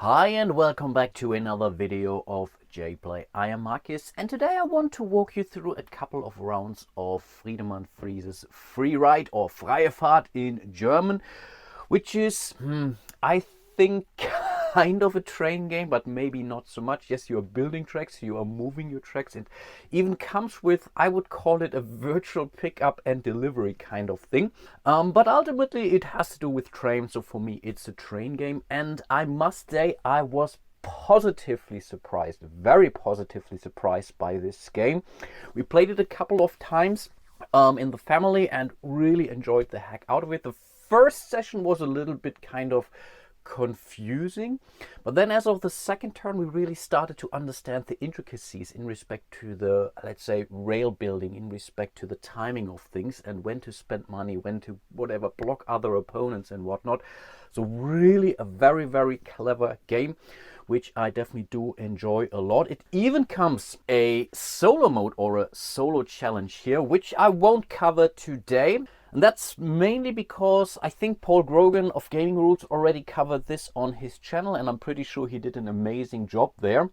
Hi and welcome back to another video of jPlay. I am Marcus and today I want to walk you through a couple of rounds of Friedemann Friese's Free Ride or Freie Fahrt in German, which is, I think, kind of a train game, but maybe not so much. Yes, you are building tracks, you are moving your tracks. It even comes with, I would call it a virtual pickup and delivery kind of thing. But ultimately it has to do with trains, so for me it's a train game. And I must say I was positively surprised, very positively surprised by this game. We played it a couple of times in the family and really enjoyed the heck out of it. The first session was a little bit kind of confusing, but then as of the second turn we really started to understand the intricacies in respect to the, let's say, rail building, in respect to the timing of things and when to spend money, when to whatever block other opponents and whatnot. So really a very, very clever game, which I definitely do enjoy a lot. It even comes a solo mode or a solo challenge here, which I won't cover today. And that's mainly because I think Paul Grogan of Gaming Rules already covered this on his channel, and I'm pretty sure he did an amazing job there.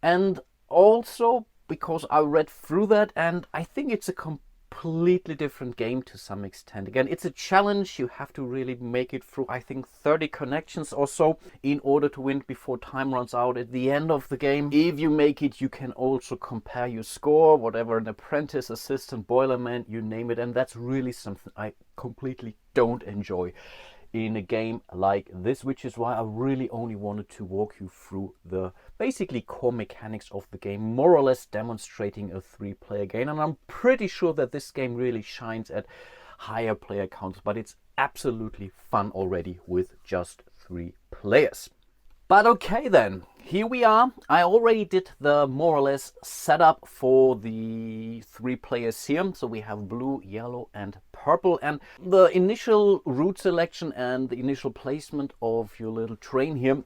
And also because I read through that and I think it's a completely different game to some extent. Again, it's a challenge. You have to really make it through, I think, 30 connections or so in order to win before time runs out at the end of the game. If you make it, you can also compare your score, whatever, an apprentice, assistant, boilerman, you name it. And that's really something I completely don't enjoy in a game like this, which is why I really only wanted to walk you through the basically core mechanics of the game, more or less demonstrating a 3-player game. And I'm pretty sure that this game really shines at higher player counts, but it's absolutely fun already with just 3 players. But okay then, here we are. I already did the more or less setup for the 3 players here. So we have blue, yellow and purple. And the initial route selection and the initial placement of your little train here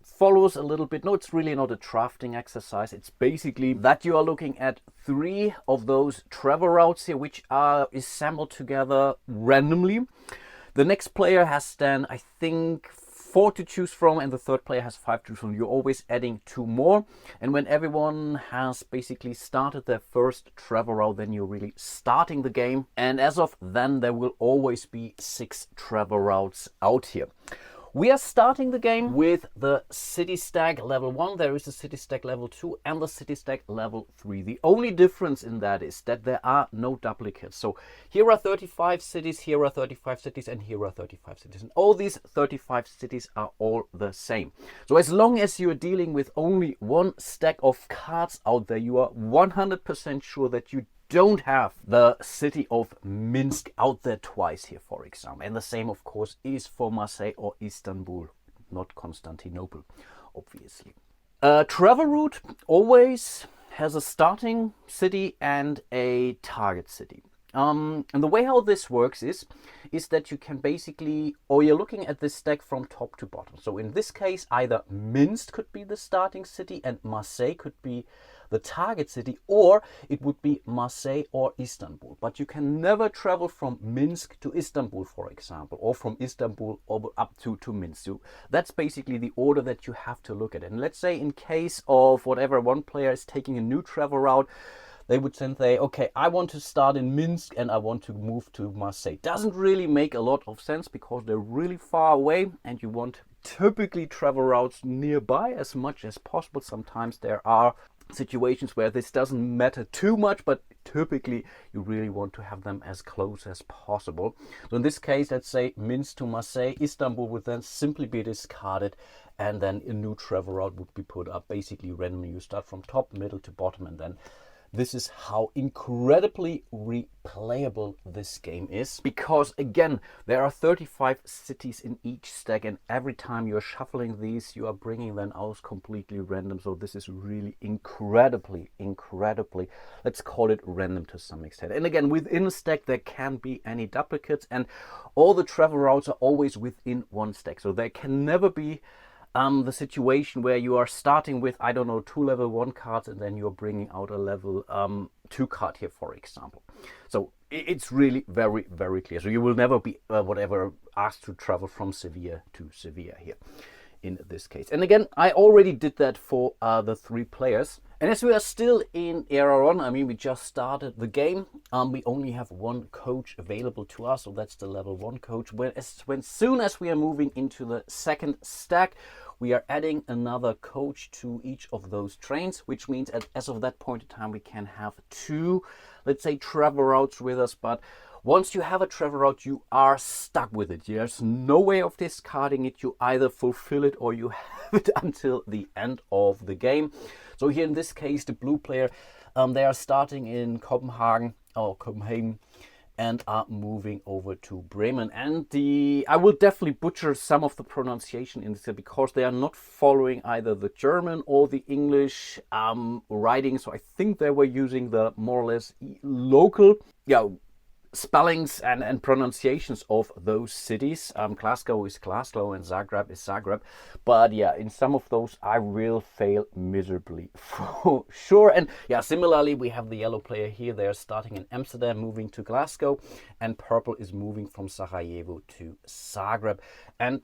follows a little bit. No, it's really not a drafting exercise. It's basically that you are looking at 3 of those travel routes here, which are assembled together randomly. The next player has then, I think, 4 to choose from, and the third player has 5 to choose from. You're always adding 2 more, and when everyone has basically started their first travel route, then you're really starting the game. And as of then, there will always be 6 travel routes out here. We are starting the game with the city stack level 1. There is a city stack level 2 and the city stack level 3. The only difference in that is that there are no duplicates. So here are 35 cities, here are 35 cities, and here are 35 cities. And all these 35 cities are all the same. So as long as you're dealing with only 1 stack of cards out there, you are 100% sure that you don't have the city of Minsk out there twice here, for example. And the same, of course, is for Marseille or Istanbul, not Constantinople, obviously. Travel route always has a starting city and a target city. And the way how this works is that you can basically, or you're looking at this stack from top to bottom. So in this case, either Minsk could be the starting city and Marseille could be the target city, or it would be Marseille or Istanbul. But you can never travel from Minsk to Istanbul, for example, or from Istanbul up to Minsk. So that's basically the order that you have to look at. And let's say in case of whatever, one player is taking a new travel route, they would then say, okay, I want to start in Minsk and I want to move to Marseille. Doesn't really make a lot of sense because they're really far away and you want typically travel routes nearby as much as possible. Sometimes there are situations where this doesn't matter too much, but typically you really want to have them as close as possible. So in this case, let's say Minsk to Marseille, Istanbul would then simply be discarded and then a new travel route would be put up basically randomly. You start from top, middle to bottom, and then this is how incredibly replayable this game is. Because again, there are 35 cities in each stack, and every time you're shuffling these, you are bringing them out completely random. So this is really incredibly, let's call it random to some extent. And again, within a stack, there can be any duplicates, and all the travel routes are always within 1 stack. So there can never be the situation where you are starting with, I don't know, 2 level 1 cards and then you're bringing out a level 2 card here, for example. So it's really very, very clear. So you will never be asked to travel from Sevilla to Sevilla here in this case. And again, I already did that for the 3 players. And as we are still in Era 1, I mean, we just started the game. We only have 1 coach available to us, so that's the level 1 coach. When soon as we are moving into the 2nd stack, we are adding another coach to each of those trains, which means as of that point in time, we can have 2, let's say, travel routes with us. But once you have a travel route, you are stuck with it. There's no way of discarding it. You either fulfill it or you have it until the end of the game. So here in this case, the blue player, they are starting in Copenhagen and are moving over to Bremen. And I will definitely butcher some of the pronunciation in this because they are not following either the German or the English writing. So I think they were using the more or less local, spellings and pronunciations of those cities. Glasgow is Glasgow and Zagreb is Zagreb. But yeah, in some of those I will fail miserably for sure. And yeah, similarly we have the yellow player here. They're starting in Amsterdam, moving to Glasgow, and purple is moving from Sarajevo to Zagreb. And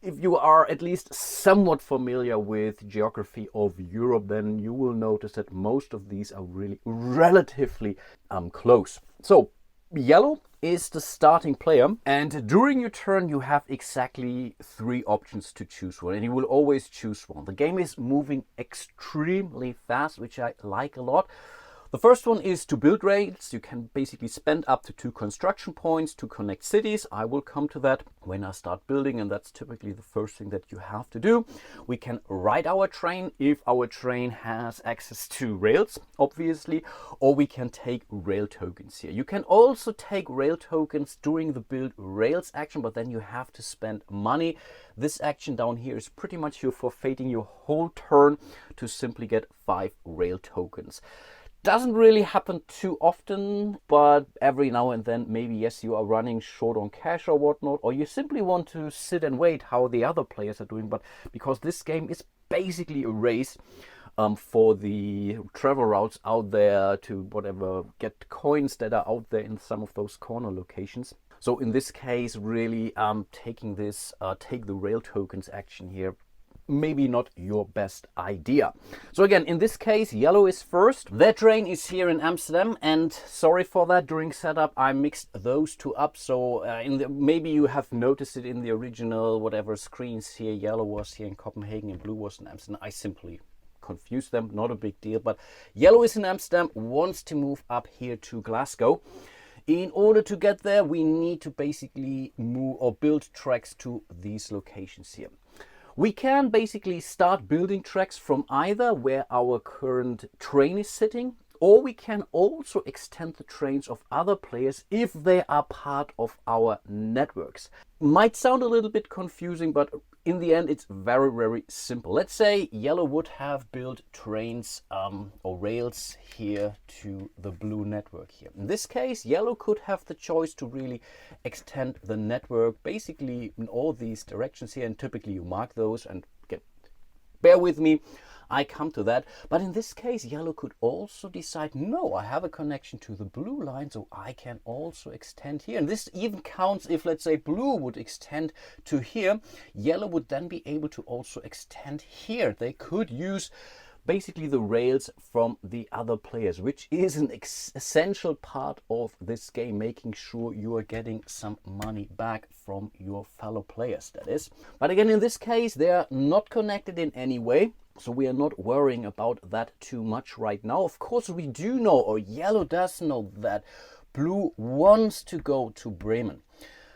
if you are at least somewhat familiar with geography of Europe, then you will notice that most of these are really relatively close. So yellow is the starting player, and during your turn you have exactly 3 options to choose one, and you will always choose one. The game is moving extremely fast, which I like a lot. The first one is to build rails. You can basically spend up to 2 construction points to connect cities. I will come to that when I start building, and that's typically the first thing that you have to do. We can ride our train if our train has access to rails, obviously, or we can take rail tokens here. You can also take rail tokens during the build rails action, but then you have to spend money. This action down here is pretty much you forfeiting your whole turn to simply get 5 rail tokens. Doesn't really happen too often, but every now and then, maybe yes, you are running short on cash or whatnot, or you simply want to sit and wait how the other players are doing. But because this game is basically a race for the travel routes out there to whatever, get coins that are out there in some of those corner locations. So in this case, really taking this take the rail tokens action here, maybe not your best idea. So again, in this case, yellow is first. Their train is here in Amsterdam, and sorry for that, during setup I mixed those 2 up. So maybe you have noticed it in the original whatever screens here. Yellow was here in Copenhagen and blue was in Amsterdam. I simply confused them, not a big deal. But yellow is in Amsterdam, wants to move up here to Glasgow. In order to get there, we need to basically move or build tracks to these locations here. We can basically start building tracks from either where our current train is sitting, or we can also extend the trains of other players if they are part of our networks. Might sound a little bit confusing, but in the end it's very, very simple. Let's say yellow would have built trains or rails here to the blue network here. In this case, yellow could have the choice to really extend the network basically in all these directions here, and typically you mark those and bear with me, I come to that. But in this case, yellow could also decide, no, I have a connection to the blue line, so I can also extend here. And this even counts if, let's say, blue would extend to here. Yellow would then be able to also extend here. They could use basically the rails from the other players, which is an essential part of this game, making sure you are getting some money back from your fellow players, that is. But again, in this case, they are not connected in any way, so we are not worrying about that too much right now. Of course, we do know, or yellow does know, that blue wants to go to Bremen.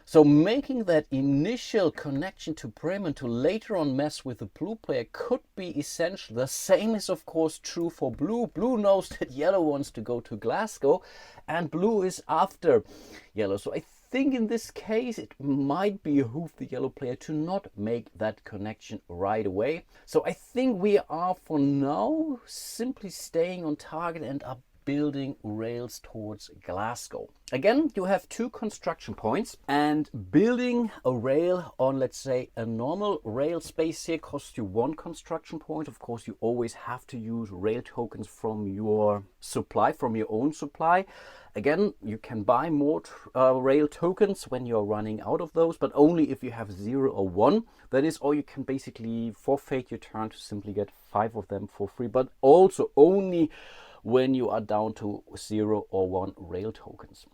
So making that initial connection to Bremen to later on mess with the blue player could be essential. The same is of course true for blue. Blue knows that yellow wants to go to Glasgow, and blue is after yellow. So I think in this case it might behoove the yellow player to not make that connection right away. So I think we are for now simply staying on target and are building rails towards Glasgow. Again, you have 2 construction points, and building a rail on, let's say, a normal rail space here costs you 1 construction point. Of course, you always have to use rail tokens from your supply, from your own supply. Again, you can buy more rail tokens when you're running out of those, but only if you have 0 or 1. That is, or you can basically forfeit your turn to simply get 5 of them for free, but also only when you are down to 0 or 1 rail tokens.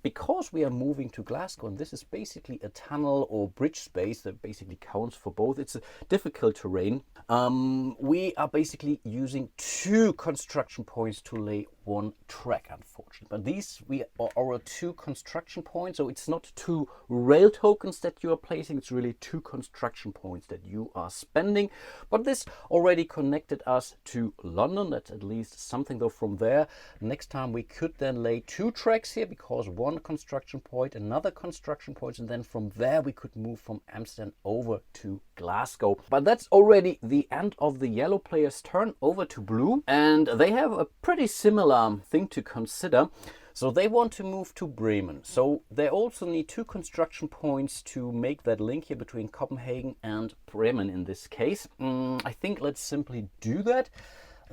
Because we are moving to Glasgow, and this is basically a tunnel or bridge space that basically counts for both. It's a difficult terrain. We are basically using 2 construction points to lay 1 track, unfortunately. But these are our 2 construction points, so it's not 2 rail tokens that you are placing, it's really 2 construction points that you are spending. But this already connected us to London. That's at least something, though. From there, next time we could then lay 2 tracks here, because 1 construction point, another construction point, and then from there we could move from Amsterdam over to Glasgow. But that's already the end of the yellow player's turn. Over to blue, and they have a pretty similar thing to consider. So they want to move to Bremen. So they also need 2 construction points to make that link here between Copenhagen and Bremen in this case. I think let's simply do that.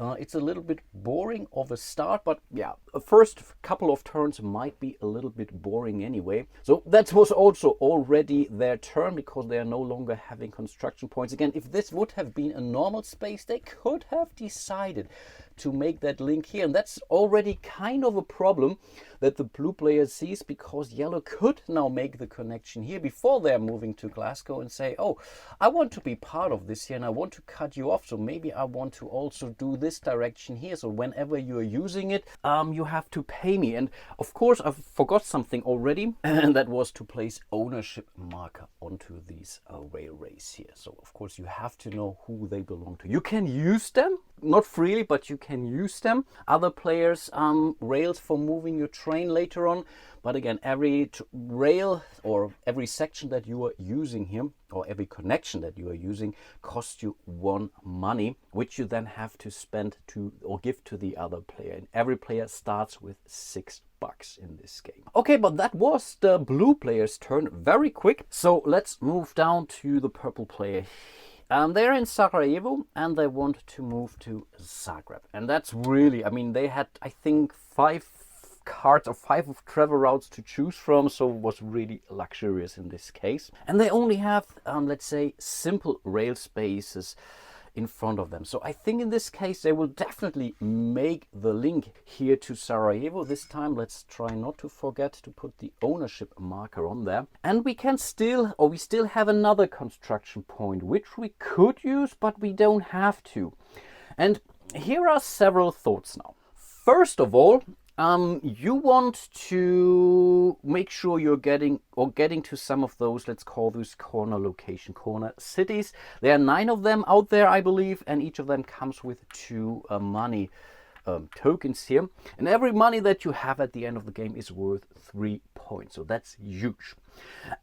It's a little bit boring of a start, but yeah, the first couple of turns might be a little bit boring anyway. So that was also already their turn, because they are no longer having construction points. Again, if this would have been a normal space, they could have decided to make that link here, and that's already kind of a problem that the blue player sees, because yellow could now make the connection here before they're moving to Glasgow and say, oh, I want to be part of this here and I want to cut you off, so maybe I want to also do this direction here, so whenever you're using it, you have to pay me. And of course, I forgot something already, and that was to place ownership marker onto these railways here. So of course you have to know who they belong to. You can use them, not freely, but you can use them. Other players rails for moving your train later on, but again, every rail or every section that you are using here, or every connection that you are using, costs you 1 money, which you then have to spend to or give to the other player. And every player starts with 6 bucks in this game. Okay, but that was the blue player's turn. Very quick. So let's move down to the purple player. They're in Sarajevo and they want to move to Zagreb. And that's really, I mean, they had, I think, 5 cards or 5 of travel routes to choose from, so it was really luxurious in this case. And they only have, let's say, simple rail spaces in front of them. So I think in this case they will definitely make the link here to Sarajevo. This time let's try not to forget to put the ownership marker on there. And we can still, or we still have another construction point which we could use, but we don't have to. And here are several thoughts now. First of all, you want to make sure you're getting to some of those, let's call those corner cities. There are 9 of them out there, I believe, and each of them comes with 2 money tokens here. And every money that you have at the end of the game is worth 3 points, so that's huge.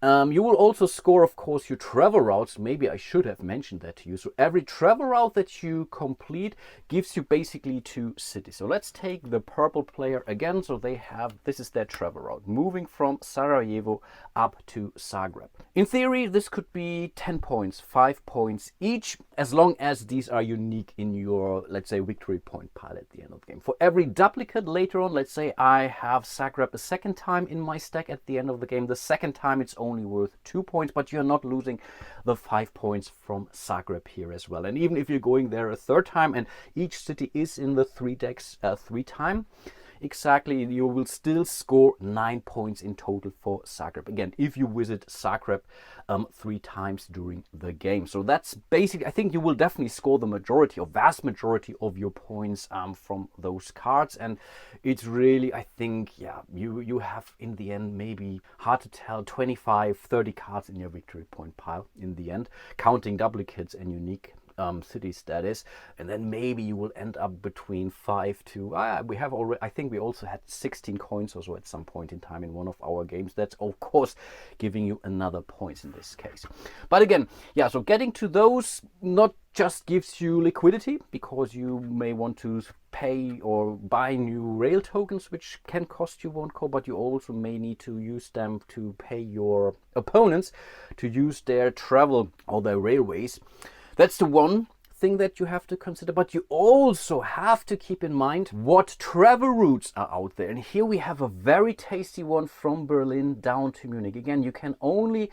You will also score, of course, your travel routes. Maybe I should have mentioned that to you. So every travel route that you complete gives you basically 2 cities. So let's take the purple player again. So they have, this is their travel route, moving from Sarajevo up to Zagreb. In theory, this could be 10 points, 5 points each, as long as these are unique in your, let's say, victory point pile at the end of the game. For every duplicate later on, let's say I have Zagreb a second time in my stack at the end of the game, the second time it's only worth 2 points, but you're not losing the 5 points from Zagreb here as well. And even if you're going there a third time and each city is in the 3 decks 3 times, exactly, you will still score 9 points in total for Zagreb. Again, if you visit Zagreb 3 times during the game. So that's basically, I think you will definitely score the majority or vast majority of your points from those cards. And it's really, I think, yeah, you have in the end, maybe hard to tell, 25, 30 cards in your victory point pile in the end, counting duplicates and unique cities, that is. And then maybe you will end up between 5 to we have already, I think we also had 16 coins or so at some point in time in one of our games. That's of course giving you another points in this case. But again, yeah, so getting to those, not just gives you liquidity because you may want to pay or buy new rail tokens, which can cost you 1 coin, but you also may need to use them to pay your opponents to use their travel or their railways. That's the one thing that you have to consider, but you also have to keep in mind what travel routes are out there. And here we have a very tasty one from Berlin down to Munich. Again, you can only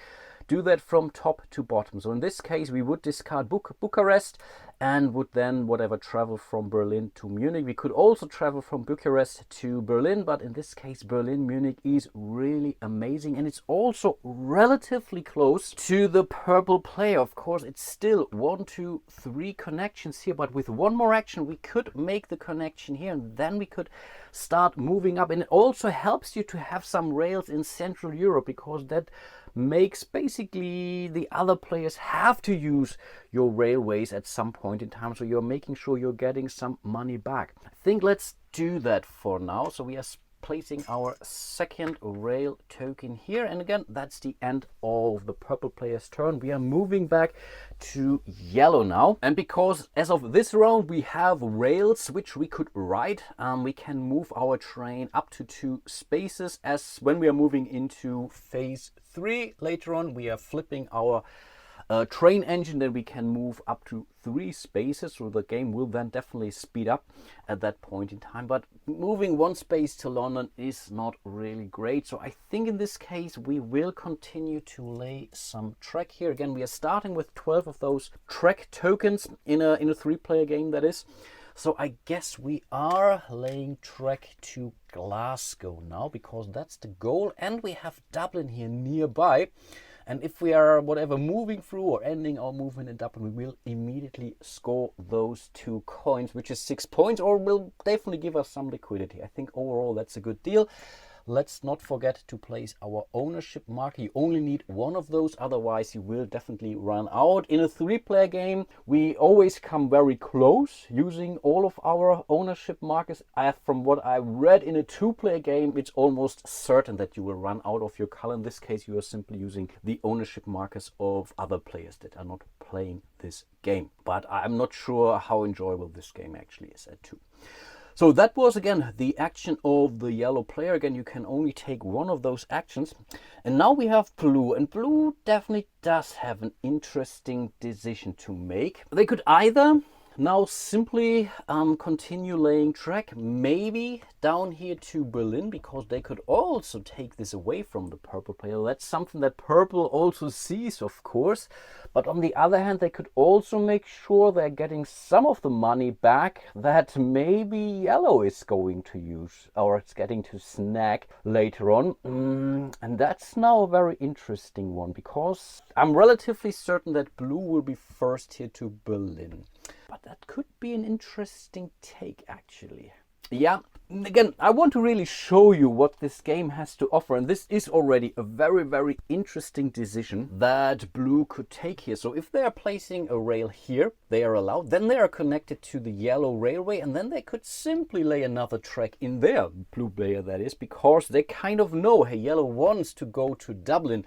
do that from top to bottom. So in this case, we would discard Bucharest and would then whatever travel from Berlin to Munich. We could also travel from Bucharest to Berlin, but in this case, Berlin-Munich is really amazing. And it's also relatively close to the purple player. Of course, it's still 1, 2, 3 connections here, but with one more action, we could make the connection here and then we could start moving up. And it also helps you to have some rails in Central Europe, because that makes basically the other players have to use your railways at some point in time, so you're making sure you're getting some money back. I think let's do that for now. So we are placing our second rail token here, and again, that's the end of the purple player's turn. We are moving back to yellow now, and because as of this round we have rails which we could ride, we can move our train up to 2 spaces. As when we are moving into phase 3 later on, we are flipping our train engine, then we can move up to 3 spaces, so the game will then definitely speed up at that point in time. But moving 1 space to London is not really great, so I think in this case we will continue to lay some track here. Again, we are starting with 12 of those track tokens in a 3-player game, that is. So I guess we are laying track to Glasgow now, because that's the goal, and we have Dublin here nearby. And if we are whatever moving through or ending our movement in Dublin, we will immediately score those 2 coins, which is 6 points, or will definitely give us some liquidity. I think overall that's a good deal. Let's not forget to place our ownership marker. You only need 1 of those, otherwise you will definitely run out. In a 3-player game, we always come very close using all of our ownership markers. From what I read, in a 2-player game, it's almost certain that you will run out of your color. In this case, you are simply using the ownership markers of other players that are not playing this game. But I'm not sure how enjoyable this game actually is at 2. So that was again the action of the yellow player. Again, you can only take 1 of those actions. And now we have blue, and blue definitely does have an interesting decision to make. They could either now simply continue laying track, maybe down here to Berlin, because they could also take this away from the purple player. That's something that purple also sees, of course. But on the other hand, they could also make sure they're getting some of the money back that maybe yellow is going to use, or it's getting to snag later on. And that's now a very interesting one, because I'm relatively certain that blue will be first here to Berlin. But that could be an interesting take, actually. Yeah, again, I want to really show you what this game has to offer. And this is already a very, very interesting decision that blue could take here. So if they are placing a rail here, they are allowed. Then they are connected to the yellow railway. And then they could simply lay another track in their blue player, that is, because they kind of know, hey, yellow wants to go to Dublin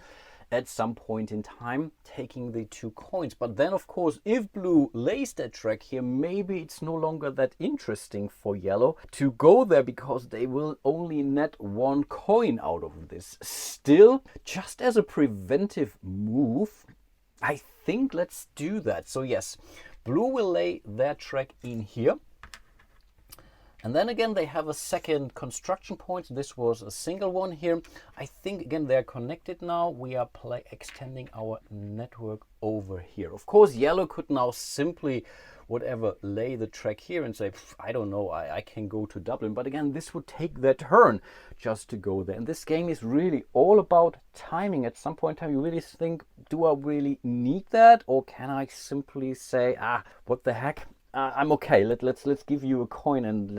at some point in time, taking the 2 coins. But then, of course, if blue lays that track here, maybe it's no longer that interesting for yellow to go there, because they will only net 1 coin out of this. Still, just as a preventive move, I think let's do that. So yes, blue will lay their track in here. And then again, they have a second construction point. This was a single one here. I think, again, they're connected now. We are extending our network over here. Of course, yellow could now simply lay the track here and say, I don't know, I can go to Dublin. But again, this would take their turn just to go there. And this game is really all about timing. At some point in time, you really think, do I really need that? Or can I simply say, what the heck? I'm okay. Let's give you a coin and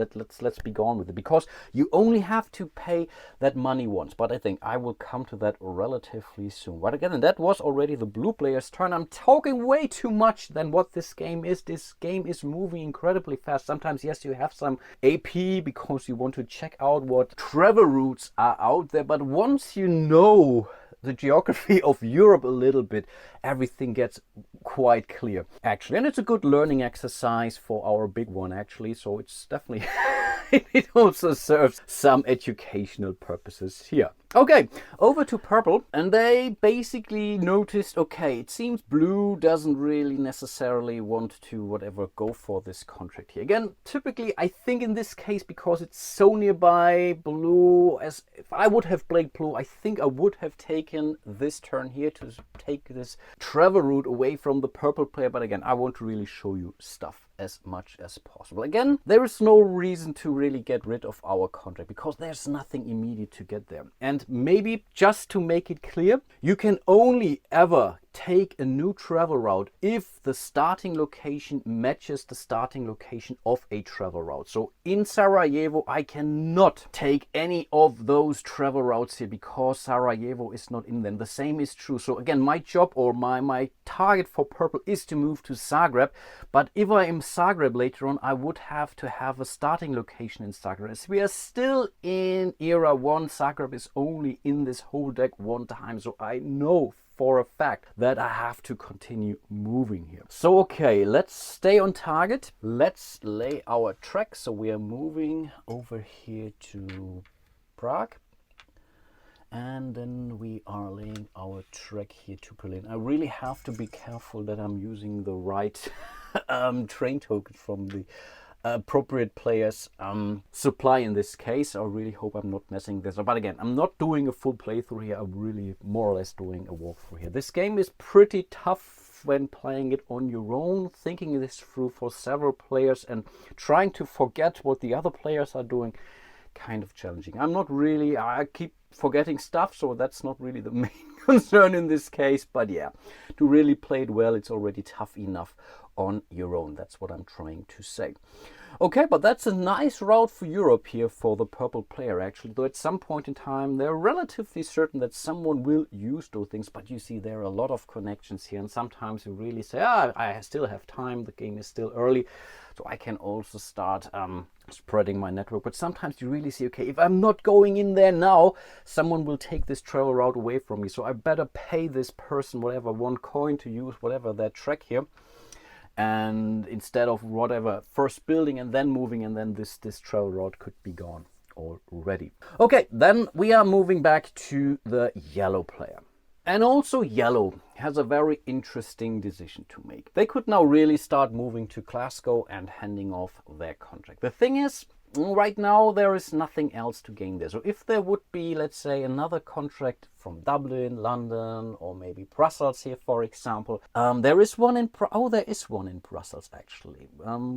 let's be gone with it, because you only have to pay that money once. But I think I will come to that relatively soon. But again, that was already the blue player's turn. I'm talking way too much than what this game is. This game is moving incredibly fast. Sometimes, yes, you have some AP because you want to check out what travel routes are out there. But once you know the geography of Europe a little bit everything gets quite clear actually, and it's a good learning exercise for our big one actually, so it's definitely it also serves some educational purposes here. Okay, over to purple, and they basically noticed, okay, it seems blue doesn't really necessarily want to whatever go for this contract here. Again, typically I think in this case, because it's so nearby, blue, as if I would have played blue, I think I would have taken this turn here to take this travel route away from the purple player, but again, I want to really show you stuff as much as possible. Again, there is no reason to really get rid of our contract because there's nothing immediate to get there. And maybe just to make it clear, you can only ever take a new travel route if the starting location matches the starting location of a travel route. So in Sarajevo, I cannot take any of those travel routes here because Sarajevo is not in them. The same is true. So again, my job or my target for purple is to move to Zagreb. But if I am Zagreb later on, I would have to have a starting location in Zagreb. As we are still in era 1, Zagreb is only in this whole deck one time. So I know for a fact that I have to continue moving here. So okay, let's stay on target. Let's lay our track. So we are moving over here to Prague. And then we are laying our track here to Berlin. I really have to be careful that I'm using the right train token from the appropriate players supply in this case. I really hope I'm not messing this up. But again, I'm not doing a full playthrough here. I'm really more or less doing a walkthrough here. This game is pretty tough when playing it on your own, thinking this through for several players and trying to forget what the other players are doing. Kind of challenging. I keep forgetting stuff, so that's not really the main concern in this case. But yeah, to really play it well, it's already tough enough on your own. That's what I'm trying to say. Okay, but that's a nice route for Europe here for the purple player actually, though at some point in time they're relatively certain that someone will use those things. But you see there are a lot of connections here, and sometimes you really say, I still have time, the game is still early, so I can also start spreading my network. But sometimes you really see, okay, if I'm not going in there now, someone will take this travel route away from me, so I better pay this person whatever, 1 coin to use whatever their track here. And instead of whatever, first building and then moving, and then this travel route could be gone already. Okay, then we are moving back to the yellow player. And also yellow has a very interesting decision to make. They could now really start moving to Glasgow and handing off their contract. The thing is, right now there is nothing else to gain there. So if there would be, let's say, another contract from Dublin, London, or maybe Brussels here, for example. There is one in Brussels actually.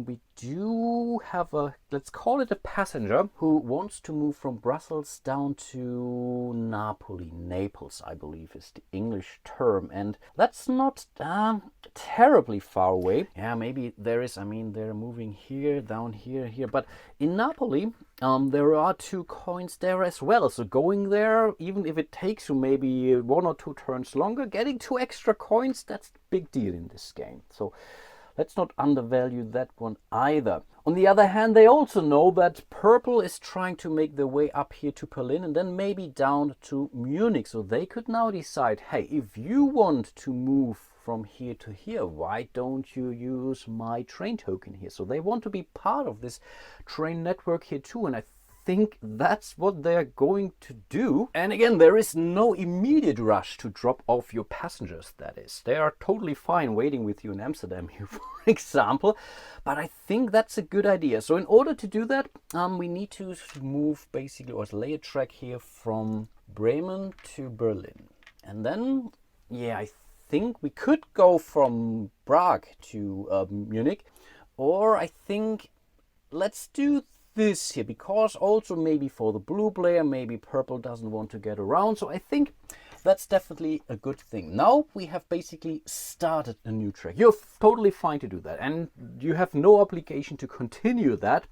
We do have a, let's call it a passenger who wants to move from Brussels down to Naples, I believe is the English term, and that's not terribly far away. Yeah, maybe there is, they're moving here, down here, but in Napoli, there are 2 coins there as well. So going there, even if it takes you maybe 1 or 2 turns longer, getting 2 extra coins, that's a big deal in this game. So let's not undervalue that one either. On the other hand, they also know that purple is trying to make their way up here to Berlin and then maybe down to Munich. So they could now decide, hey, if you want to move from here to here, why don't you use my train token here? So they want to be part of this train network here too, and I think that's what they're going to do. And again, there is no immediate rush to drop off your passengers, that is. They are totally fine waiting with you in Amsterdam here, for example, but I think that's a good idea. So in order to do that, we need to move basically, or lay a track here from Bremen to Berlin. And then, yeah, I think we could go from Prague to Munich, or I think let's do this here, because also maybe for the blue player, maybe purple doesn't want to get around. So I think that's definitely a good thing. Now we have basically started a new track. You're totally fine to do that, and you have no obligation to continue that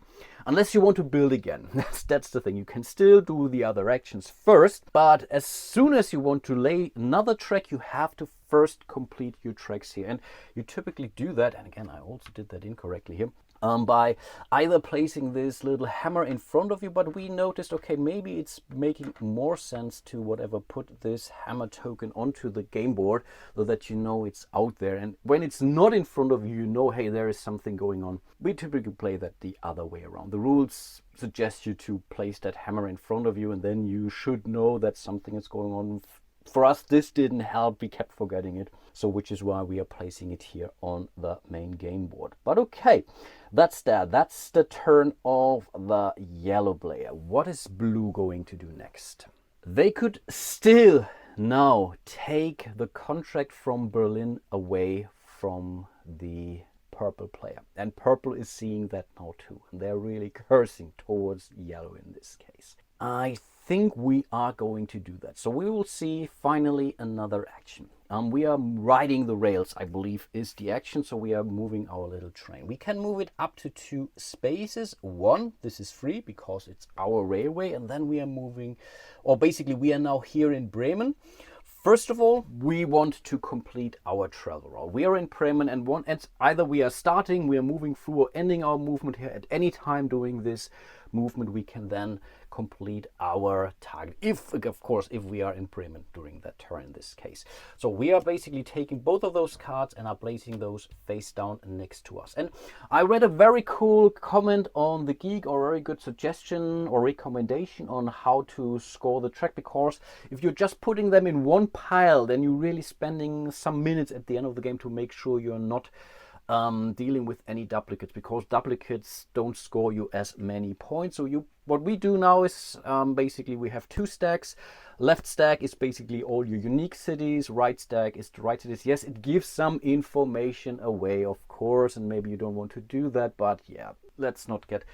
unless you want to build again. That's the thing. You can still do the other actions first, but as soon as you want to lay another track, you have to first complete your tracks here. And you typically do that, and again, I also did that incorrectly here. by either placing this little hammer in front of you, but we noticed, okay, maybe it's making more sense to whatever put this hammer token onto the game board so that you know it's out there, and when it's not in front of you, you know, hey, there is something going on. We typically play that the other way around. The rules suggest you to place that hammer in front of you, and then you should know that something is going on. For us, this didn't help. We kept forgetting it. So which is why we are placing it here on the main game board. But okay, that's that. That's the turn of the yellow player. What is blue going to do next? They could still now take the contract from Berlin away from the purple player. And purple is seeing that now too. And they're really cursing towards yellow in this case. I think we are going to do that. So we will see finally another action. We are riding the rails, I believe, is the action. So we are moving our little train. We can move it up to 2 spaces. 1, this is free because it's our railway. And then we are moving, or basically we are now here in Bremen. First of all, we want to complete our travel route. We are in Bremen, and either we are starting, we are moving through, or ending our movement here at any time during this movement. We can then complete our target, if of course if we are in Bremen during that turn in this case. So we are basically taking both of those cards and are placing those face down next to us. And I read a very cool comment on the Geek, or very good suggestion or recommendation on how to score the track, because if you're just putting them in one pile, then you're really spending some minutes at the end of the game to make sure you're not dealing with any duplicates, because duplicates don't score you as many points. So what we do now is basically we have 2 stacks. Left stack is basically all your unique cities. Right stack is the right cities. Yes, it gives some information away, of course, and maybe you don't want to do that, but yeah, let's not get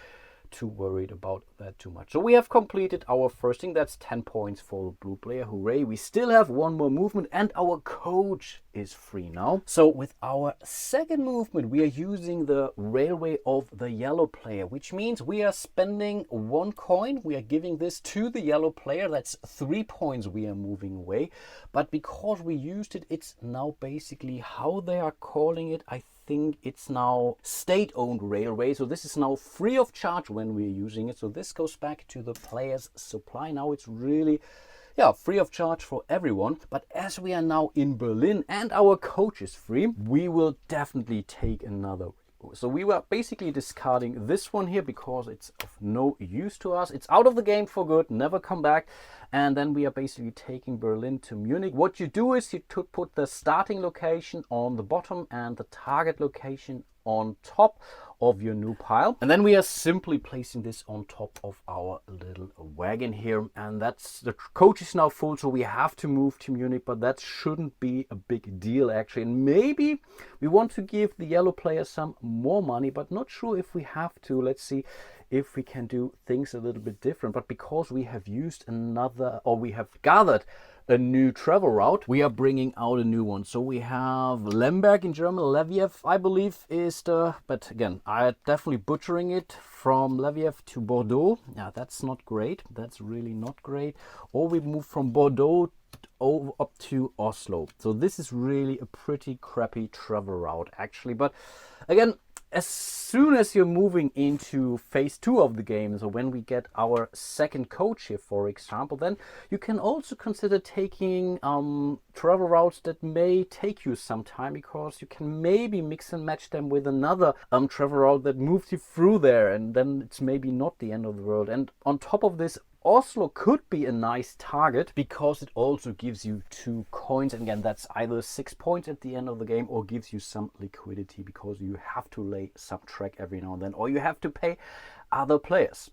too worried about that too much. So we have completed our first thing. That's 10 points for the blue player. Hooray. We still have 1 more movement, and our coach is free now. So with our second movement, we are using the railway of the yellow player, which means we are spending 1 coin. We are giving this to the yellow player. That's 3 points we are moving away. But because we used it, it's now basically how they are calling it. I think it's now state-owned railway. So this is now free of charge when we're using it. So this goes back to the player's supply. Now it's really, yeah, free of charge for everyone. But as we are now in Berlin and our coach is free, we will definitely take another. So we were basically discarding this one here because it's of no use to us. It's out of the game for good, never come back. And then we are basically taking Berlin to Munich. What you do is you put the starting location on the bottom and the target location on top of your new pile. And then we are simply placing this on top of our little wagon here. And that's, the coach is now full, so we have to move to Munich, but that shouldn't be a big deal actually. And maybe we want to give the yellow player some more money, but not sure if we have to. Let's see if we can do things a little bit different. But because we have used another, or we have gathered a new travel route, we are bringing out a new one. So we have Lemberg in German. Lviv, I believe, is the, but again, I'm definitely butchering it, from Lviv to Bordeaux. Yeah, that's not great. That's really not great. Or we move from Bordeaux over up to Oslo. So this is really a pretty crappy travel route actually. But again, as soon as you're moving into phase 2 of the game, so when we get our second coach here, for example, then you can also consider taking travel routes that may take you some time, because you can maybe mix and match them with another travel route that moves you through there, and then it's maybe not the end of the world. And on top of this, Oslo could be a nice target because it also gives you 2 coins. And again, that's either 6 points at the end of the game, or gives you some liquidity because you have to lay some track every now and then, or you have to pay other players.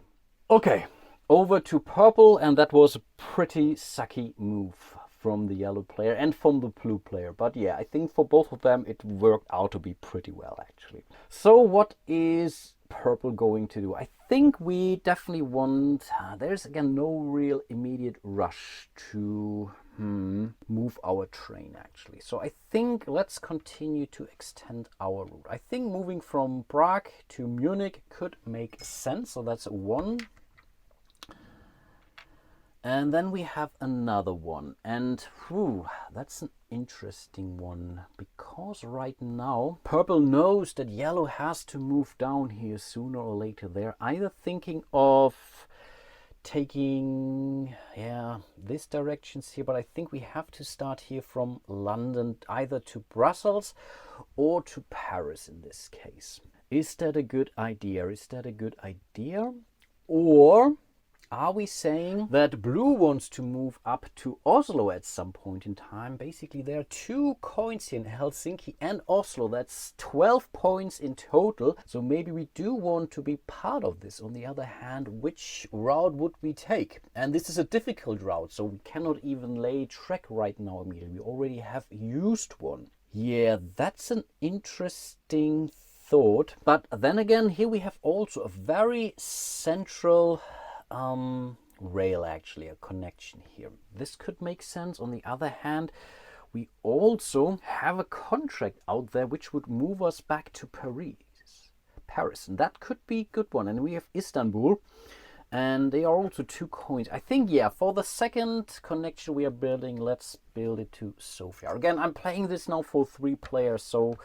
Okay, over to purple, and that was a pretty sucky move from the yellow player and from the blue player. But yeah, I think for both of them it worked out to be pretty well actually. So what is purple going to do? I think we definitely want, there's again no real immediate rush to move our train actually. So I think let's continue to extend our route. I think moving from Prague to Munich could make sense. So that's 1. And then we have another one, and that's interesting one, because right now purple knows that yellow has to move down here sooner or later. They're either thinking of taking this directions here, but I think we have to start here from London either to Brussels or to Paris in this case. Is that a good idea? Is that a good idea? Or are we saying that blue wants to move up to Oslo at some point in time? Basically, there are 2 coins here in Helsinki and Oslo. That's 12 points in total. So maybe we do want to be part of this. On the other hand, which route would we take? And this is a difficult route, so we cannot even lay track right now immediately. We already have used one. Yeah, that's an interesting thought. But then again, here we have also a very central rail, actually, a connection here. This could make sense. On the other hand, we also have a contract out there which would move us back to Paris, and that could be a good one. And we have Istanbul, and they are also 2 coins. I think, yeah, for the second connection we are building, let's build it to Sofia. Again, I'm playing this now for 3 players, so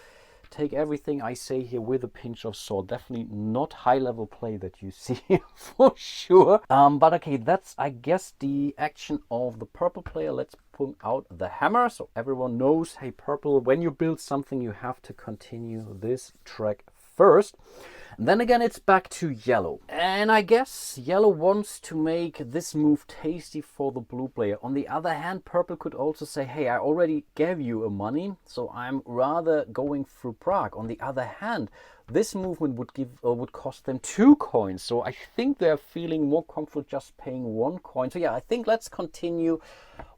take everything I say here with a pinch of salt. Definitely not high level play that you see here for sure. But okay, that's, I guess, the action of the purple player. Let's pull out the hammer so everyone knows, hey, purple, when you build something, you have to continue this track first. And then again, it's back to yellow. And I guess yellow wants to make this move tasty for the blue player. On the other hand, purple could also say, hey, I already gave you a money, so I'm rather going through Prague. On the other hand, this movement would cost them 2 coins. So I think they're feeling more comfortable just paying 1 coin. So yeah, I think let's continue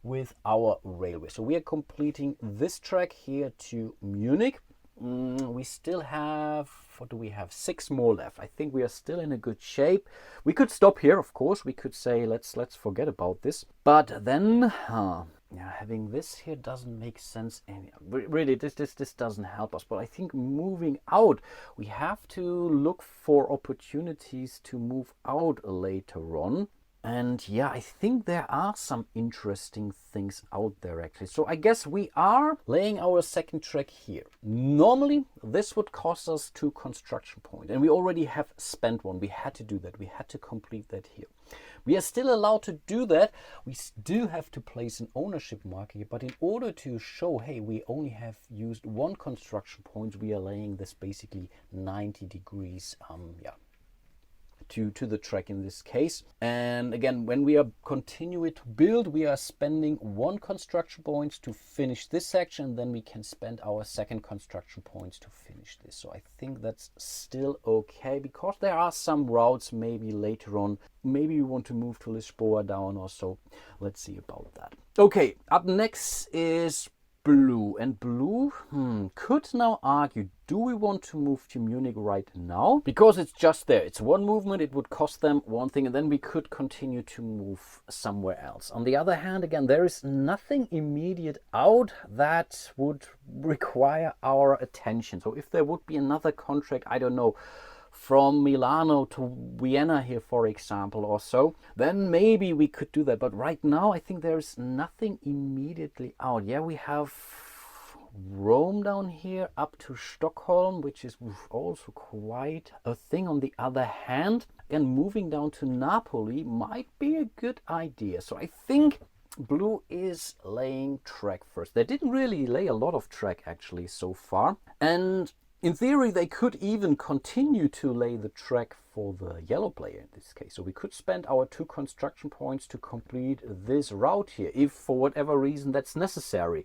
with our railway. So we are completing this track here to Munich. We still have, what do we have? 6 more left. I think we are still in a good shape. We could stop here, of course. We could say, let's forget about this. But then, having this here doesn't make sense. And really, this doesn't help us. But I think moving out, we have to look for opportunities to move out later on. And yeah, I think there are some interesting things out there actually. So I guess we are laying our second track here. Normally, this would cost us 2 construction points. And we already have spent 1. We had to do that. We had to complete that here. We are still allowed to do that. We still have to place an ownership marker here. But in order to show, hey, we only have used 1 construction point, we are laying this basically 90 degrees, to the track in this case. And again, when we are continuing to build, we are spending 1 construction points to finish this section, then we can spend our second construction points to finish this. So I think that's still okay, because there are some routes maybe later on, maybe we want to move to Lisboa down or so. Let's see about that. Okay, up next is blue, and blue could now argue, do we want to move to Munich right now? Because it's just there, it's 1 movement, it would cost them 1 thing, and then we could continue to move somewhere else. On the other hand, again, there is nothing immediate out that would require our attention. So if there would be another contract, I don't know, from Milano to Vienna here, for example, or so, then maybe we could do that. But right now, I think there's nothing immediately out. Yeah, we have Rome down here up to Stockholm, which is also quite a thing. On the other hand, again, moving down to Napoli might be a good idea. So I think blue is laying track first. They didn't really lay a lot of track actually so far. And in theory, they could even continue to lay the track for the yellow player in this case. So we could spend our 2 construction points to complete this route here, if for whatever reason that's necessary.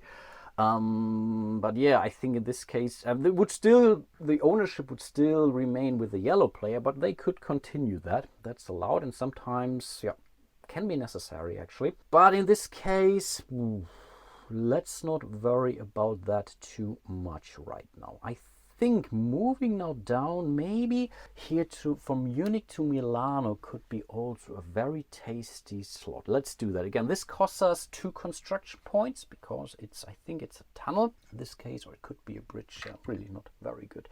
But yeah, I think in this case, the ownership would still remain with the yellow player, but they could continue that. That's allowed, and sometimes, yeah, can be necessary actually. But in this case, let's not worry about that too much right now. I think moving now down, maybe here from Munich to Milano could be also a very tasty slot. Let's do that. Again, this costs us 2 construction points because I think it's a tunnel in this case, or it could be a bridge. Really not very good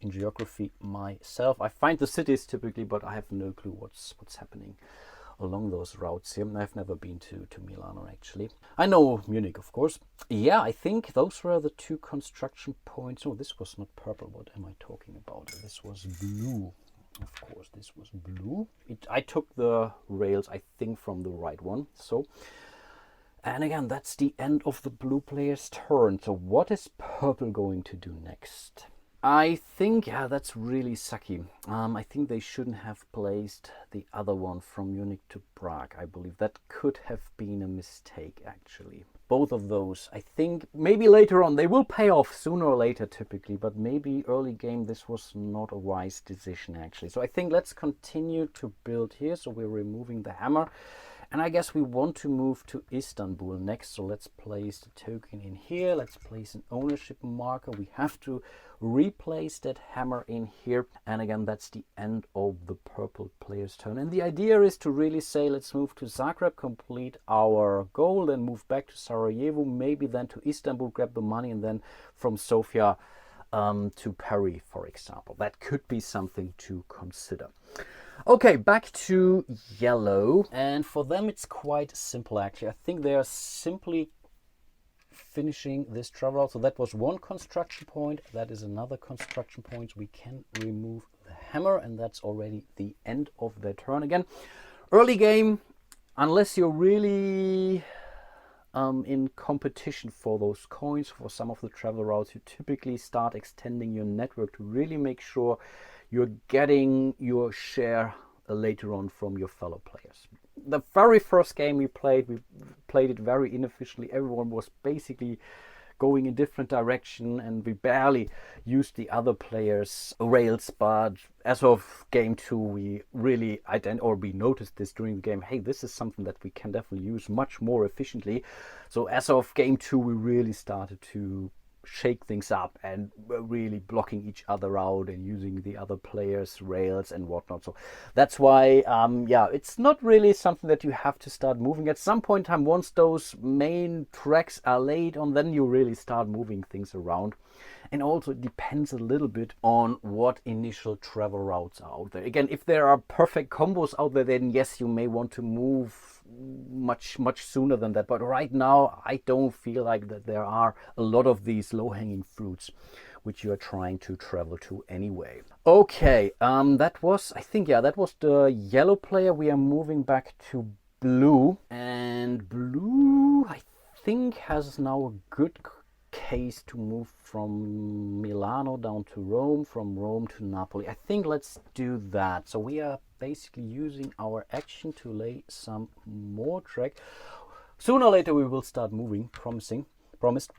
in geography myself. I find the cities typically, but I have no clue what's happening along those routes here. I've never been to Milano actually. I know Munich, of course. Yeah, I think those were the two construction points. Oh, this was not purple. What am I talking about? This was blue. Of course, this was blue. I took the rails, I think, from the right one. So, and again, that's the end of the blue player's turn. So what is purple going to do next? I think, yeah, that's really sucky. I think they shouldn't have placed the other one from Munich to Prague. I believe that could have been a mistake, actually. Both of those, I think, maybe later on, they will pay off sooner or later, typically. But maybe early game, this was not a wise decision, actually. So I think let's continue to build here. So we're removing the hammer. And I guess we want to move to Istanbul next. So let's place the token in here. Let's place an ownership marker. We have to replace that hammer in here. And again, that's the end of the purple player's turn. And the idea is to really say, let's move to Zagreb, complete our goal, then move back to Sarajevo, maybe then to Istanbul, grab the money, and then from Sofia to Paris, for example. That could be something to consider. Okay, back to yellow, and for them it's quite simple actually. I think they are simply finishing this travel route. So that was one construction point, that is another construction point. We can remove the hammer, and that's already the end of their turn again. Early game, unless you're really in competition for those coins, for some of the travel routes, you typically start extending your network to really make sure you're getting your share later on from your fellow players. The very first game we played it very inefficiently. Everyone was basically going in different direction, and we barely used the other players' rails. But as of game 2, we really we noticed this during the game. Hey, this is something that we can definitely use much more efficiently. So as of game 2, we really started to shake things up and really blocking each other out and using the other players' rails and whatnot. So that's why yeah, it's not really something that you have to start moving at some point in time. Once those main tracks are laid on, then you really start moving things around. And also it depends a little bit on what initial travel routes are out there. Again, if there are perfect combos out there, then yes, you may want to move much sooner than that. But right now, I don't feel like that there are a lot of these low-hanging fruits which you are trying to travel to anyway. Okay, that was, I think, yeah, that was the yellow player. We are moving back to blue, and blue, I think, has now a good case to move from Milano down to Rome, from Rome to Napoli. I think let's do that. So we are basically using our action to lay some more track. Sooner or later we will start moving, promised.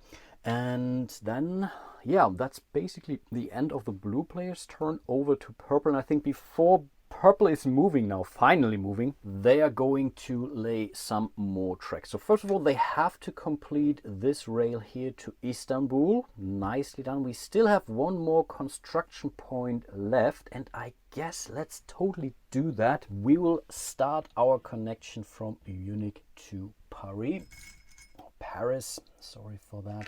And then, yeah, that's basically the end of the blue player's turn. Over to purple. And I think before purple is moving now, finally moving, they are going to lay some more tracks. So first of all, they have to complete this rail here to Istanbul. Nicely done. We still have one more construction point left, and I guess let's totally do that. We will start our connection from Munich to Paris. Sorry for that.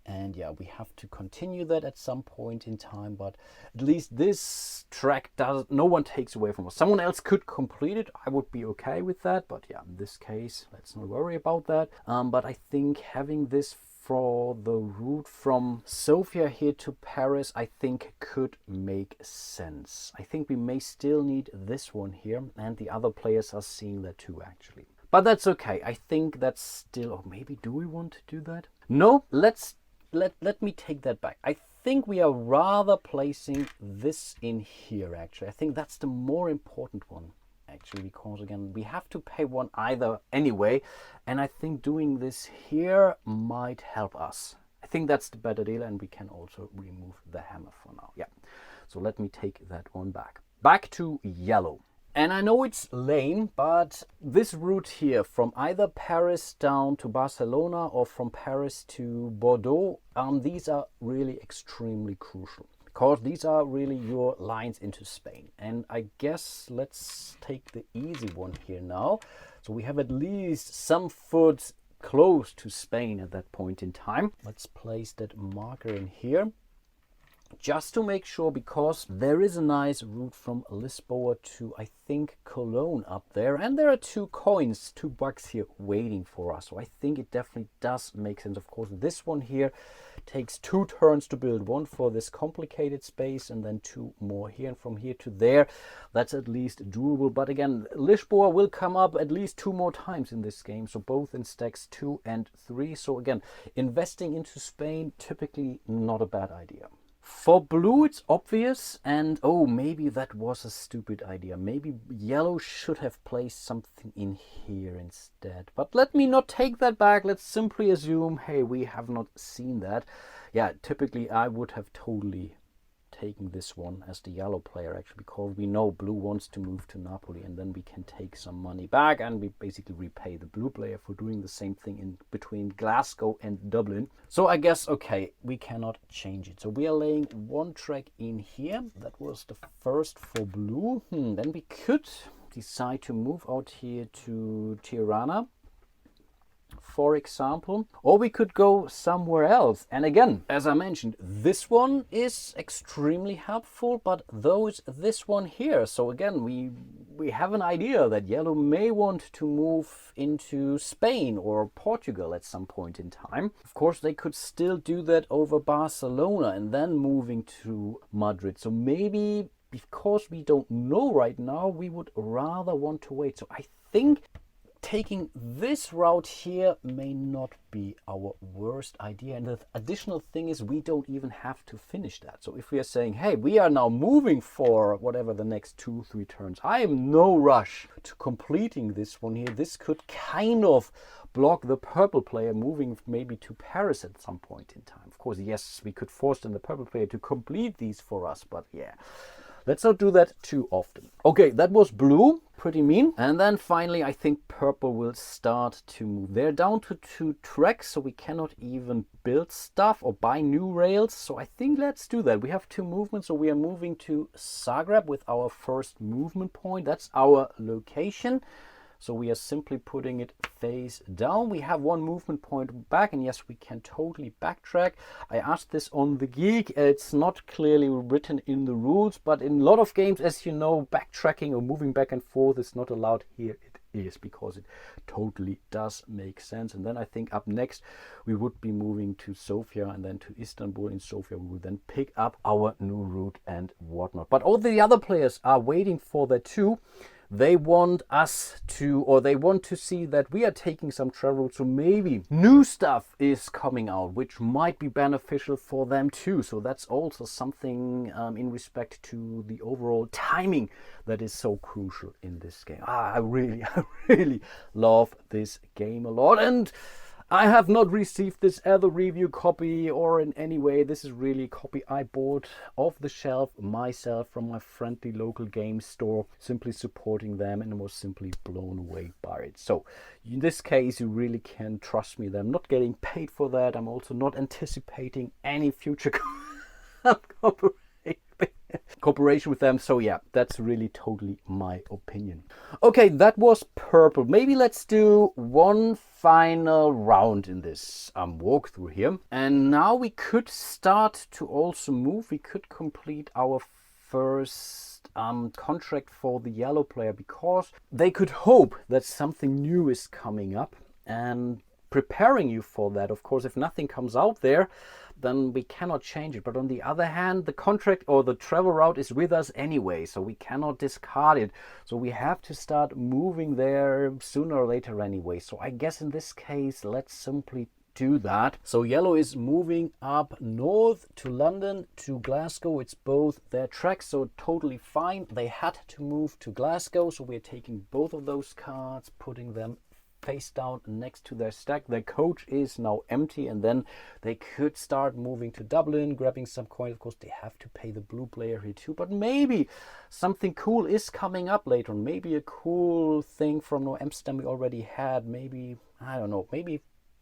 And yeah, we have to continue that at some point in time, but at least this track no one takes away from us. Someone else could complete it. I would be okay with that, but yeah, in this case, let's not worry about that. But I think having this for the route from Sofia here to Paris, I think could make sense. I think we may still need this one here, and the other players are seeing that too, actually. But that's okay. I think that's still, or maybe do we want to do that? No, let me take that back. I think we are rather placing this in here, actually. I think that's the more important one, actually, because again, we have to pay one either anyway, and I think doing this here might help us. I think that's the better deal, and we can also remove the hammer for now. Yeah, so let me take that one back. Back to yellow. And I know it's lame, but this route here from either Paris down to Barcelona or from Paris to Bordeaux, these are really extremely crucial, because these are really your lines into Spain. And I guess let's take the easy one here now. So we have at least some foot close to Spain at that point in time. Let's place that marker in here. just to make sure, because there is a nice route from Lisboa to, I think, Cologne up there, and there are 2 coins, $2 here waiting for us. So I think it definitely does make sense. Of course, this one here takes 2 turns to build, 1 for this complicated space and then 2 more here, and from here to there, that's at least doable. But again, Lisboa will come up at least 2 more times in this game, so both in stacks 2 and 3. So again, investing into Spain, typically not a bad idea. For blue, it's obvious, and oh, maybe that was a stupid idea. Maybe yellow should have placed something in here instead. But let me not take that back. Let's simply assume, hey, we have not seen that. Yeah, typically I would have totally taken this one as the yellow player, actually, because we know blue wants to move to Napoli, and then we can take some money back and we basically repay the blue player for doing the same thing in between Glasgow and Dublin. So I guess, okay, we cannot change it. So we are laying 1 track in here. That was the first for blue. Then we could decide to move out here to Tirana, for example, or we could go somewhere else. And again, as I mentioned, this one is extremely helpful, but this one here. So again, we have an idea that yellow may want to move into Spain or Portugal at some point in time. Of course, they could still do that over Barcelona and then moving to Madrid. So maybe, because we don't know right now, we would rather want to wait. So I think taking this route here may not be our worst idea. And the additional thing is, we don't even have to finish that. So if we are saying, hey, we are now moving for whatever the next 2-3 turns, I am no rush to completing this one here. This could kind of block the purple player moving maybe to Paris at some point in time. Of course, yes, we could force the purple player to complete these for us, but yeah, let's not do that too often. Okay, that was blue, pretty mean. And then finally, I think purple will start to move. They're down to 2 tracks, so we cannot even build stuff or buy new rails. So I think let's do that. We have 2 movements, so we are moving to Zagreb with our first movement point. That's our location. So we are simply putting it face down. We have 1 movement point back, and yes, we can totally backtrack. I asked this on the Geek. It's not clearly written in the rules, but in a lot of games, as you know, backtracking or moving back and forth is not allowed. Here it is, because it totally does make sense. And then I think up next we would be moving to Sofia and then to Istanbul. In Sofia we will then pick up our new route and whatnot. But all the other players are waiting for that too. They want us to, or they want to see that we are taking some travel routes, so maybe new stuff is coming out which might be beneficial for them too. So that's also something in respect to the overall timing that is so crucial in this game. I really love this game a lot, and I have not received this other review copy or in any way. This is really a copy I bought off the shelf myself from my friendly local game store, simply supporting them, and was simply blown away by it. So in this case, you really can trust me that I'm not getting paid for that. I'm also not anticipating any future cooperation with them. So yeah, that's really totally my opinion. Okay, that was purple. Maybe let's do one final round in this walkthrough here. And now we could start to also move. We could complete our first contract for the yellow player, because they could hope that something new is coming up, and preparing you for that. Of course, if nothing comes out there, then we cannot change it. But on the other hand, the contract or the travel route is with us anyway, so we cannot discard it. So we have to start moving there sooner or later anyway. So I guess in this case, let's simply do that. So yellow is moving up north to London, to Glasgow. It's both their tracks, so totally fine. They had to move to Glasgow, so we're taking both of those cards, putting them face down next to their stack. Their coach is now empty, and then they could start moving to Dublin, grabbing some coins. Of course, they have to pay the blue player here too, but maybe something cool is coming up later on. Maybe a cool thing from New Amsterdam we already had. Maybe, I don't know, maybe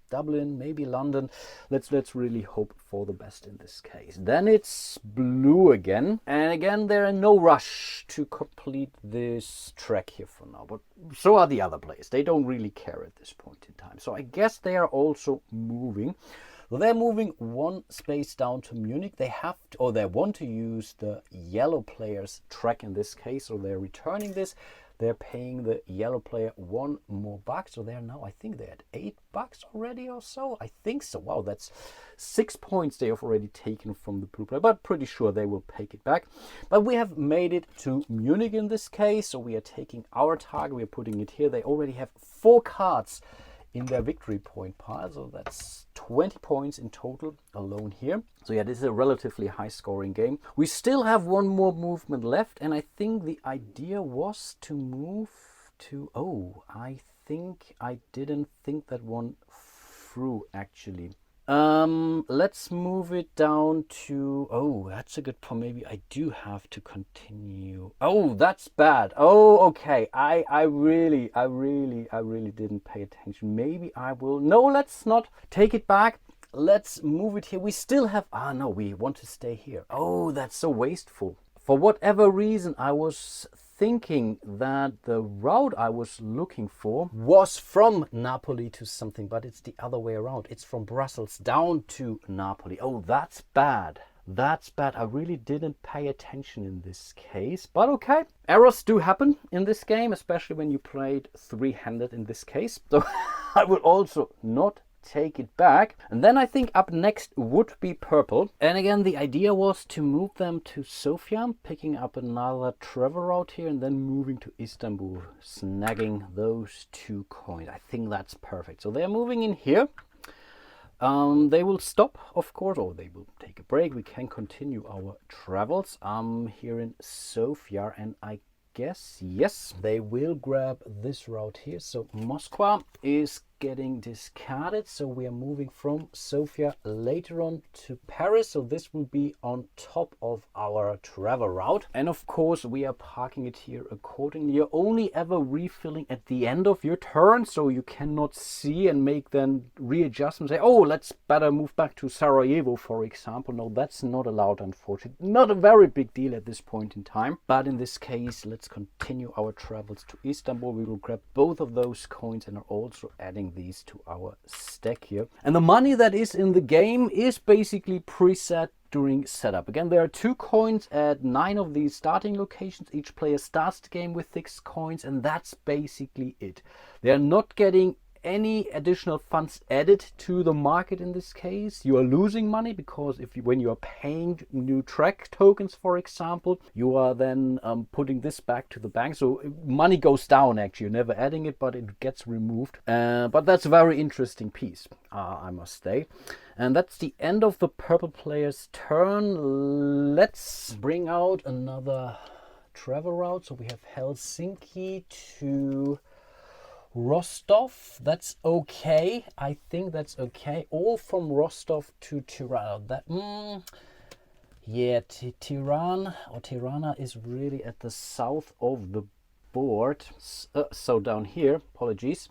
Dublin, maybe London. Let's really hope for the best in this case. Then it's blue again, and again they're in no rush to complete this track here for now, but so are the other players. They don't really care at this point in time, so I guess they are also moving. So they're moving one space down to Munich. They have to, or they want to use the yellow player's track in this case. So they're returning this. They're paying the yellow player one more buck. So they're now, I think they're at $8 already or so. I think so. Wow, that's 6 points they have already taken from the blue player, but pretty sure they will take it back. But we have made it to Munich in this case. So we are taking our target. We are putting it here. They already have 4 cards in their victory point pile. So that's 20 points in total alone here. So yeah, this is a relatively high scoring game. We still have one more movement left. And I think the idea was to move to, oh, I think I didn't think that one through actually. Let's move it down to, oh, that's a good point. Maybe I do have to continue. Oh, that's bad. Oh, okay. I really didn't pay attention. Maybe I will. No, let's not take it back. Let's move it here. We still have, no, we want to stay here. Oh, that's so wasteful. For whatever reason, I was thinking that the route I was looking for was from Napoli to something, but it's the other way around. It's from Brussels down to Napoli. Oh, that's bad. That's bad. I really didn't pay attention in this case, but okay. Errors do happen in this game, especially when you played three-handed in this case. So I will also not take it back. And then I think up next would be purple. And again, the idea was to move them to Sofia, picking up another travel route here, and then moving to Istanbul, snagging those 2 coins. I think that's perfect. So they're moving in here. They will stop, of course, or they will take a break. We can continue our travels. Here in Sofia, and I guess, yes, they will grab this route here. So Moscow is getting discarded, so we are moving from Sofia later on to Paris. So this will be on top of our travel route, and of course we are parking it here accordingly. You're only ever refilling at the end of your turn, so you cannot see and make then readjustments, say, oh, let's better move back to Sarajevo, for example. No, that's not allowed, unfortunately. Not a very big deal at this point in time, but in this case, let's continue our travels to Istanbul. We will grab both of those coins and are also adding these to our stack here. And the money that is in the game is basically preset during setup. Again, there are 2 coins at 9 of these starting locations. Each player starts the game with 6 coins, and that's basically it. They are not getting any additional funds added to the market in this case. You are losing money because when you are paying new track tokens, for example, you are then putting this back to the bank. So money goes down actually. You're never adding it, but it gets removed. But that's a very interesting piece, I must say. And that's the end of the purple player's turn. Let's bring out another travel route. So we have Helsinki to Rostov. That's okay. I think that's okay. Or from Rostov to Tirana. Yeah, Tirana is really at the south of the board. So down here, apologies.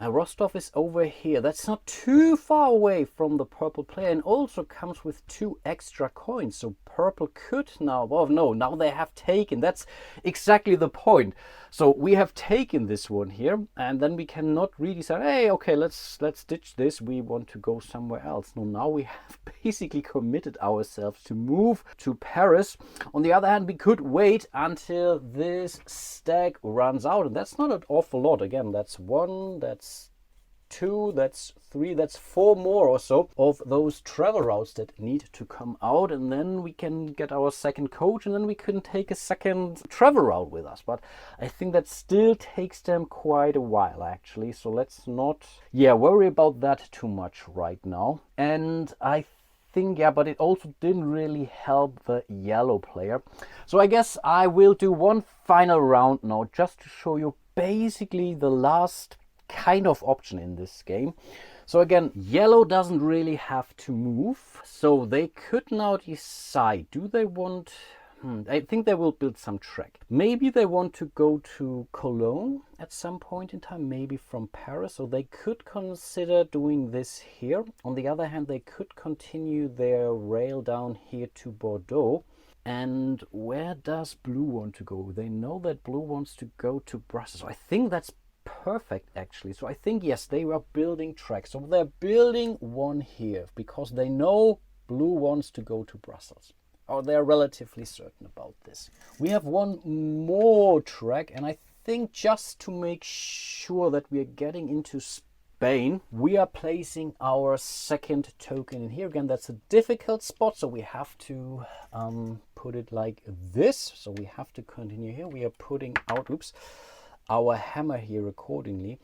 Rostov is over here. That's not too far away from the purple player, and also comes with 2 extra coins. So purple could now, well, no, now they have taken. That's exactly the point. So we have taken this one here, and then we cannot really say, hey, okay, let's ditch this. We want to go somewhere else. No, now we have basically committed ourselves to move to Paris. On the other hand, we could wait until this stack runs out, and that's not an awful lot. Again, that's 1, that's 2, that's 3, that's 4 more or so of those travel routes that need to come out, and then we can get our second coach, and then we can take a second travel route with us. But I think that still takes them quite a while actually, so let's not worry about that too much right now. And I think, but it also didn't really help the yellow player. So I guess I will do one final round now, just to show you basically the last kind of option in this game. So again, yellow doesn't really have to move, so they could now decide, do they want, I think they will build some track. Maybe they want to go to Cologne at some point in time, maybe from Paris, so they could consider doing this here. On the other hand, they could continue their rail down here to Bordeaux. And where does blue want to go? They know that blue wants to go to Brussels. So I think that's perfect actually. So I think, yes, they were building tracks. So they're building one here because they know blue wants to go to Brussels. Or they're relatively certain about this. We have one more track, and I think just to make sure that we are getting into Spain, we are placing our second token in here. Again, that's a difficult spot, so we have to put it like this. So we have to continue here. We are putting out, oops, our hammer here accordingly.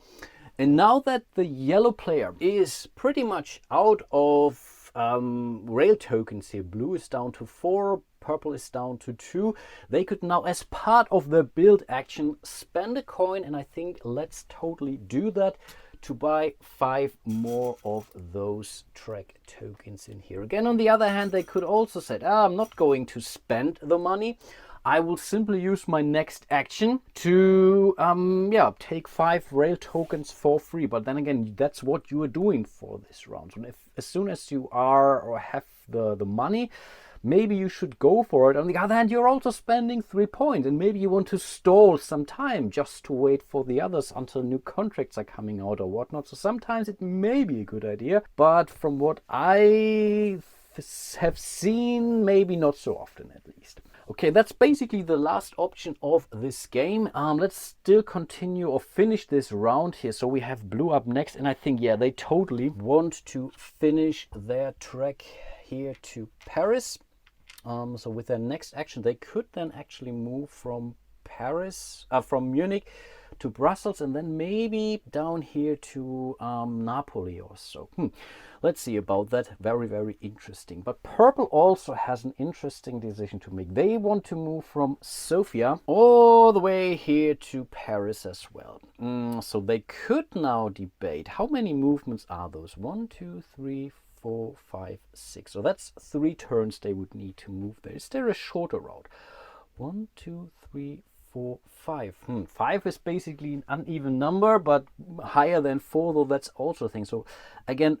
And now that the yellow player is pretty much out of rail tokens here, blue is down to 4, purple is down to 2, they could now, as part of the build action, spend a coin, and I think let's totally do that to buy 5 more of those track tokens in here. Again, on the other hand, they could also say, I'm not going to spend the money. I will simply use my next action to take 5 rail tokens for free. But then again, that's what you are doing for this round. So as soon as you are or have the money, maybe you should go for it. On the other hand, you're also spending 3 points, and maybe you want to stall some time just to wait for the others until new contracts are coming out or whatnot. So sometimes it may be a good idea, but from what I have seen, maybe not so often at least. Okay, that's basically the last option of this game. Let's still continue or finish this round here. So we have blue up next, and I think, yeah, they totally want to finish their trek here to Paris. So with their next action, they could then actually move from from Munich to Brussels, and then maybe down here to Napoli or so. Let's see about that. Very, very interesting. But purple also has an interesting decision to make. They want to move from Sofia all the way here to Paris as well. So they could now debate how many movements are those. 1, 2, 3, 4, 5, 6. So that's 3 turns they would need to move there. Is there a shorter route? 1, 2, 3, 4, 5. 5 is basically an uneven number, but higher than 4, though that's also a thing. So again,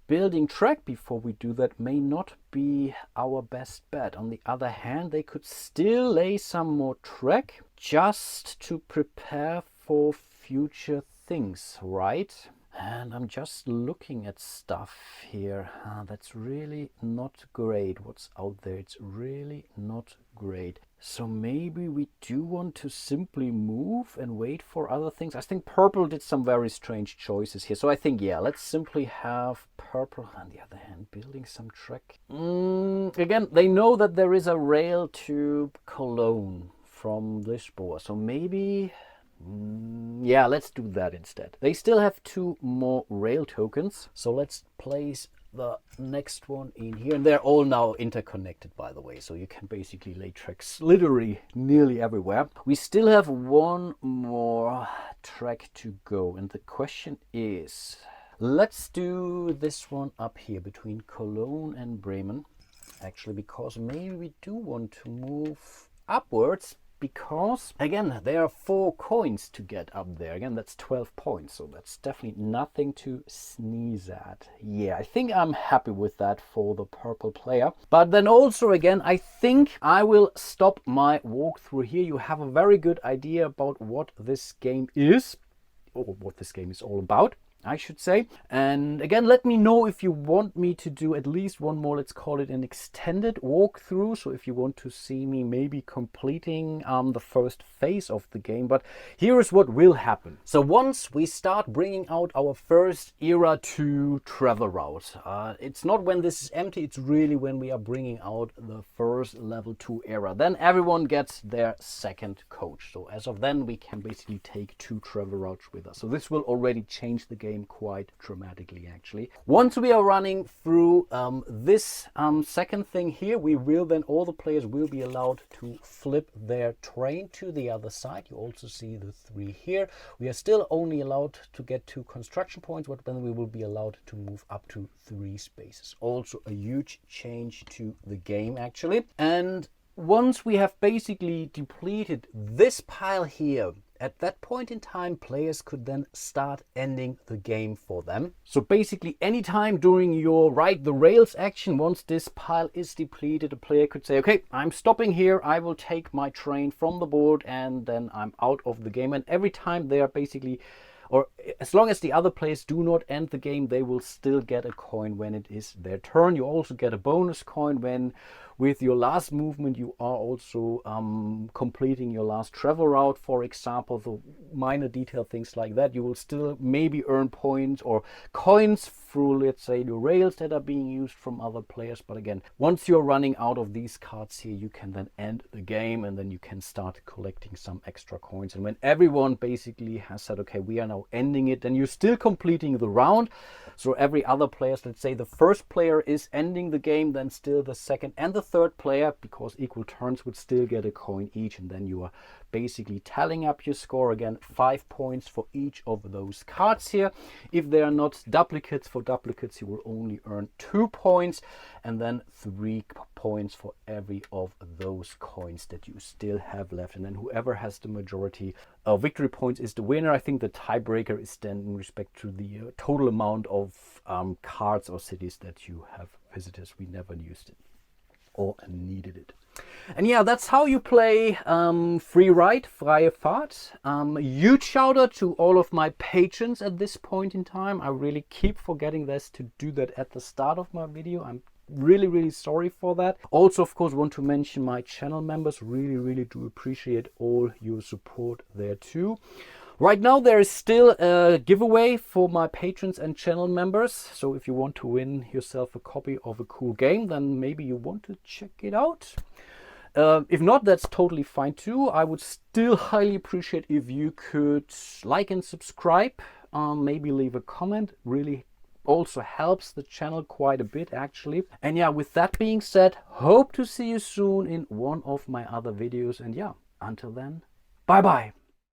building track before we do that may not be our best bet. On the other hand, they could still lay some more track just to prepare for future things, right? And I'm just looking at stuff here. That's really not great. What's out there? It's really not great. So maybe we do want to simply move and wait for other things. I think purple did some very strange choices here. So I think, yeah, let's simply have purple. On the other hand, building some track. Again, they know that there is a rail to Cologne from Lisboa. So maybe... yeah, let's do that instead. They still have 2 more rail tokens. So let's place the next one in here. And they're all now interconnected, by the way. So you can basically lay tracks literally nearly everywhere. We still have 1 more track to go. And the question is, let's do this one up here between Cologne and Bremen. Actually, because maybe we do want to move upwards. Because, again, there are 4 coins to get up there. Again, that's 12 points. So that's definitely nothing to sneeze at. Yeah, I think I'm happy with that for the purple player. But then also, again, I think I will stop my walkthrough here. You have a very good idea about what this game is, or what this game is all about, I should say. And again, let me know if you want me to do at least one more, let's call it an extended walkthrough. So if you want to see me maybe completing the first phase of the game. But here is what will happen. So once we start bringing out our first era 2 travel route, it's not when this is empty, it's really when we are bringing out the first level 2 era. Then everyone gets their second coach. So as of then, we can basically take 2 travel routes with us. So this will already change the game quite dramatically, actually. Once we are running through this second thing here, we will then, all the players will be allowed to flip their train to the other side. You also see the 3 here. We are still only allowed to get 2 construction points, but then we will be allowed to move up to 3 spaces. Also a huge change to the game, actually. And once we have basically depleted this pile here, At that point in time, players could then start ending the game for them. So basically anytime during your ride the rails action, once this pile is depleted, a player could say, okay, I'm stopping here, I will take my train from the board, and then I'm out of the game. And every time they are basically, or as long as the other players do not end the game, they will still get a coin when it is their turn. You also get a bonus coin when with your last movement you are also completing your last travel route, for example. So minor detail things like that. You will still maybe earn points or coins through, let's say, the rails that are being used from other players. But again, once you're running out of these cards here, you can then end the game, and then you can start collecting some extra coins. And when everyone basically has said, okay, we are now ending it, then you're still completing the round. So every other player, let's say the first player is ending the game, then still the second and the third player, because equal turns, would still get a coin each. And then you are basically tallying up your score. Again, 5 points for each of those cards here. If they are not duplicates, for duplicates you will only earn 2 points, and then 3 points for every of those coins that you still have left. And then whoever has the majority of victory points is the winner. I think the tiebreaker is then in respect to the total amount of cards or cities that you have visited. We never used it or needed it. And yeah, that's how you play Free Ride, Freie Fahrt. Huge shout out to all of my patrons at this point in time. I really keep forgetting this to do that at the start of my video. I'm really sorry for that. Also, of course, want to mention my channel members. Really do appreciate all your support there too. Right now there is still a giveaway for my patrons and channel members. So if you want to win yourself a copy of a cool game, then maybe you want to check it out. If not, that's totally fine too. I would still highly appreciate if you could like and subscribe, maybe leave a comment. Really also helps the channel quite a bit actually. And yeah, with that being said, hope to see you soon in one of my other videos. And yeah, until then, bye bye.